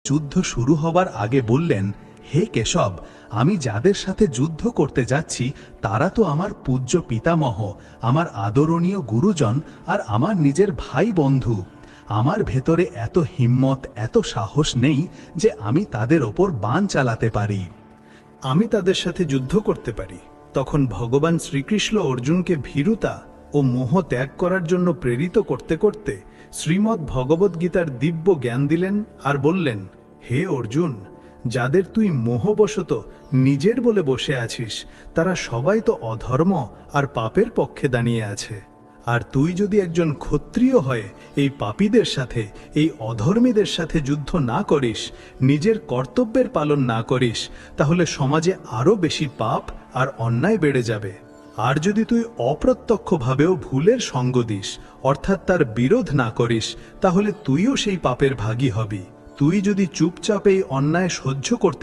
যুদ্ধ শুরু হবার আগে বললেন, হে কেশব, আমি যাদের সাথে যুদ্ধ করতে যাচ্ছি তারা তো আমার পূজ্য পিতামহ, আমার আদরণীয় গুরুজন আর আমার নিজের ভাই বন্ধু। আমার ভেতরে এত হিম্মত, এত সাহস নেই যে আমি তাদের ওপর বাণ চালাতে পারি। আমি তাদের সাথে যুদ্ধ করতে পারি। তখন ভগবান শ্রীকৃষ্ণ অর্জুনকে ভীরুতা ও মোহ ত্যাগ করার জন্য প্রেরিত করতে করতে শ্রীমদ্ ভগবদ্গীতার দিব্য জ্ঞান দিলেন আর বললেন, হে অর্জুন, যাদের তুই মোহবশত নিজের বলে বসে আছিস তারা সবাই তো অধর্ম আর পাপের পক্ষে দাঁড়িয়ে আছে। আর তুই যদি একজন ক্ষত্রিয় হয়ে এই পাপীদের সাথে, এই অধর্মীদের সাথে যুদ্ধ না করিস, নিজের কর্তব্যের পালন না করিস, তাহলে সমাজে আরো বেশি পাপ আর অন্যায় বেড়ে যাবে। আর যদি তুই অপ্রত্যক্ষভাবেও ভুলের সঙ্গ দিস, অর্থাৎ তার বিরোধ না করিস, তাহলে তুইও সেই পাপের ভাগী হবি। তুই যদি চুপচাপ এই অন্যায় সহ্য করতে